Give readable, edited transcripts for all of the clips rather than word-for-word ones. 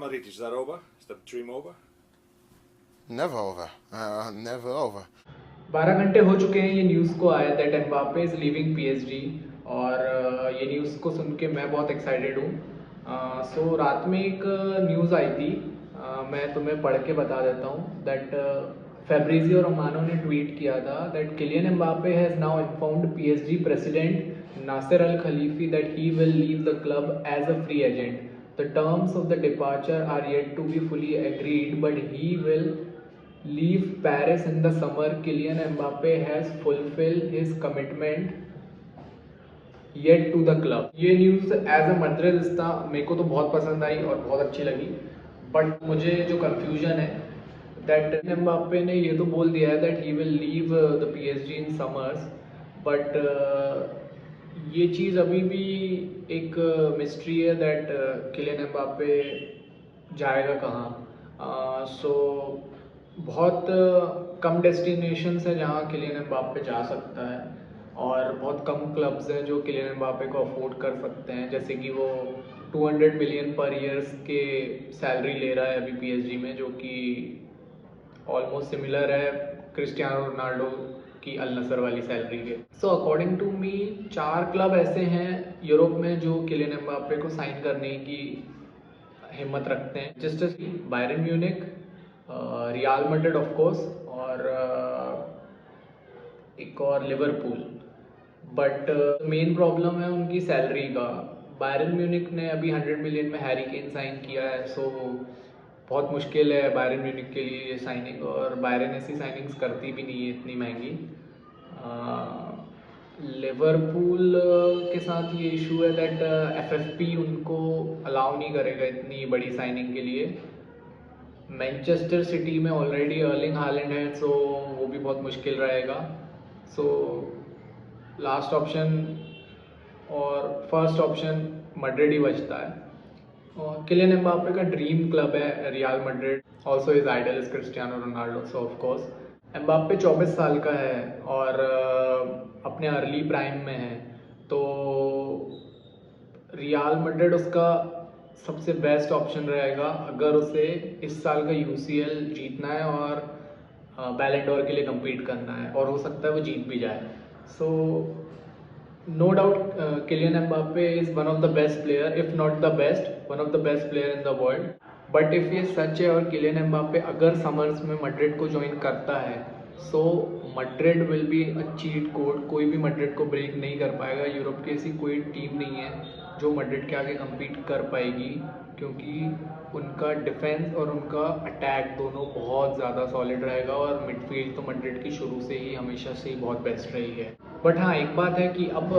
Madrid, is that over? Is that dream over? Never over. Never over. 12 घंटे हो चुके हैं ये न्यूज़ को आया that Mbappe is leaving PSG. और ये न्यूज़ को सुन के मैं बहुत एक्साइटेड हूँ। सो रात में एक न्यूज़ आई थी, मैं तुम्हें पढ़ के बता देता हूँ दैट फैब्रिजियो रोमानो ने ट्वीट किया था that Kylian Mbappe has now informed PSG president Nasser Al Khelaifi that he will leave the club as a free agent. The terms of the departure are yet to be fully agreed, but he will leave Paris in the summer. Kylian Mbappe has fulfilled his commitment yet to the club. ये news as a मद्रिदिस्ता मेरे को तो बहुत पसंद आई और बहुत अच्छी लगी, बट मुझे जो कंफ्यूजन है दैट एम्बापे ने ये तो बोल दिया है that he will leave the PSG in summers, but ये चीज़ अभी भी एक मिस्ट्री है दैट किलियन एम्बापे जाएगा कहाँ। सो बहुत कम डेस्टिनेशंस है जहाँ किलियन एम्बापे जा सकता है, और बहुत कम क्लब्स हैं जो किलियन एम्बापे को अफोर्ड कर सकते हैं, जैसे कि वो 200 मिलियन पर ईयर्स के सैलरी ले रहा है अभी पीएसजी में, जो कि ऑलमोस्ट सिमिलर है क्रिस्टियानो रोनाल्डो की अल नसर वाली सैलरी के। So according to me 4 club ऐसे हैं यूरोप में जो किलियन एम्बापे को साइन करने की हिम्मत रखते हैं, just Byron Munich, real Madrid of course, और एक और लिवरपूल। बट मेन प्रॉब्लम है उनकी सैलरी का। बायरन म्यूनिक ने अभी 100 मिलियन में हैरी केन साइन किया है, सो बहुत मुश्किल है बायरन म्यूनिक के लिए ये साइनिंग, और बायरन ऐसी साइनिंग्स करती भी नहीं है इतनी महंगी। लिवरपूल के साथ ये इशू है दैट एफएफपी उनको अलाउ नहीं करेगा इतनी बड़ी साइनिंग के लिए। मैनचेस्टर सिटी में ऑलरेडी अर्लिंग हालैंड है, सो वो भी बहुत मुश्किल रहेगा। सो लास्ट ऑप्शन और फर्स्ट ऑप्शन मैड्रिड ही बचता है। और किलियन एम्बापे का ड्रीम क्लब है Real Madrid, also is idol is Cristiano Ronaldo. So of course Mbappe 24 साल का है और अपने अर्ली प्राइम में है, तो रियल मैड्रिड उसका सबसे बेस्ट ऑप्शन रहेगा अगर उसे इस साल का यूसीएल जीतना है और बैलन डोर के लिए compete करना है, और हो सकता है वो जीत भी जाए। So no doubt Kylian Mbappe is one of the best player, if not the best, one of the best player in the world. But if ये सच है और किलियन एम्बापे अगर समर्स में मैड्रिड को ज्वाइन करता है, so Madrid will be a cheat code. कोई भी मैड्रिड को ब्रेक नहीं कर पाएगा। यूरोप की ऐसी कोई टीम नहीं है जो मैड्रिड के आगे compete कर पाएगी, क्योंकि उनका डिफेंस और उनका अटैक दोनों बहुत ज़्यादा सॉलिड रहेगा, और मिडफील्ड तो मैड्रिड की शुरू से ही हमेशा से ही बहुत बेस्ट रही है। बट हाँ, एक बात है कि अब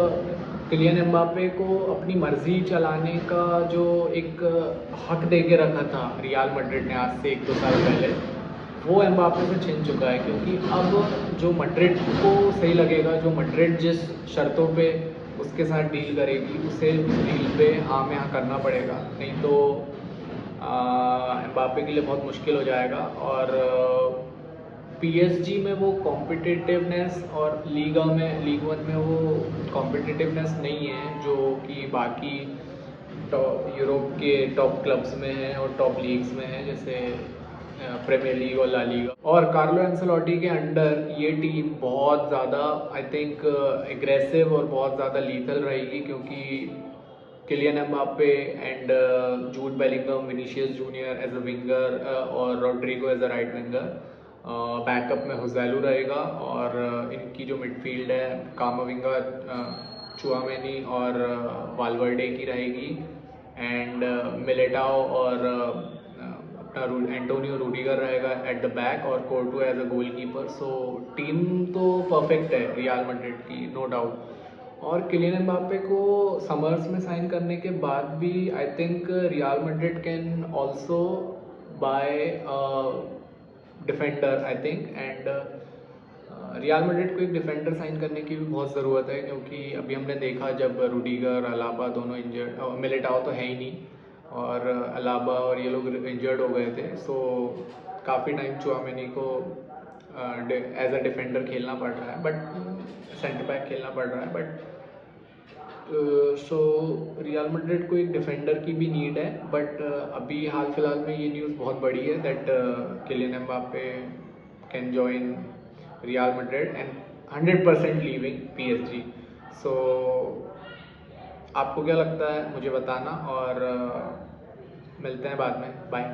किलियन एम्बापे को अपनी मर्जी चलाने का जो एक हक दे के रखा था रियल मैड्रिड ने आज से 1-2 साल पहले, वो एम्बापे से छिन चुका है। क्योंकि अब जो मैड्रिड को सही लगेगा, जो मैड्रिड जिस शर्तों पे उसके साथ डील करेगी, उसे उस डील पे हाँ में हाँ करना पड़ेगा, नहीं तो एम्बापे के लिए बहुत मुश्किल हो जाएगा। और पीएसजी में वो कॉम्पिटिटिवनेस और लीग वन में वो कॉम्पिटिटिवनेस नहीं है जो कि बाकी यूरोप के टॉप क्लब्स में है और टॉप लीग्स में है, जैसे प्रीमियर लीग और ला लीगा। और कार्लो एंसेलोटी के अंडर ये टीम बहुत ज़्यादा आई थिंक एग्रेसिव और बहुत ज़्यादा लीथल रहेगी, क्योंकि Kylian Mbappe and Jude Bellingham, Vinicius Junior as a winger और Rodrygo as a right winger, backup में हुजैलू रहेगा, और इनकी जो मिडफील्ड है कामाविंगा, चुआमेनी और वाल्वर्डे की रहेगी, एंड मिलिटाओ और अपना एंटोनियो रूडिगर रहेगा एट द बैक, और Courtois as a goalkeeper. So team तो परफेक्ट है रियल मैड्रिड की, नो डाउट। और किलियन एम्बापे को समर्स में साइन करने के बाद भी I think Real Madrid can also buy defender I think, and Real Madrid को एक डिफेंडर साइन करने की भी बहुत ज़रूरत है, क्योंकि अभी हमने देखा जब रूडिगर, अलाबा दोनों इंजर्ड, मिलिटाओ तो है ही नहीं, और अलाबा और ये लोग इंजर्ड हो गए थे, सो काफ़ी टाइम चुआमेनी को एज अ डिफेंडर खेलना पड़ रहा है, बट सेंटर बैक खेलना पड़ रहा है। बट सो रियल मैड्रिड को एक डिफेंडर की भी नीड है, बट अभी हाल फिलहाल में ये न्यूज़ बहुत बड़ी है that Kylian Mbappe can join Real Madrid and 100% leaving PSG। So आपको क्या लगता है मुझे बताना, और मिलते हैं बाद में, बाय।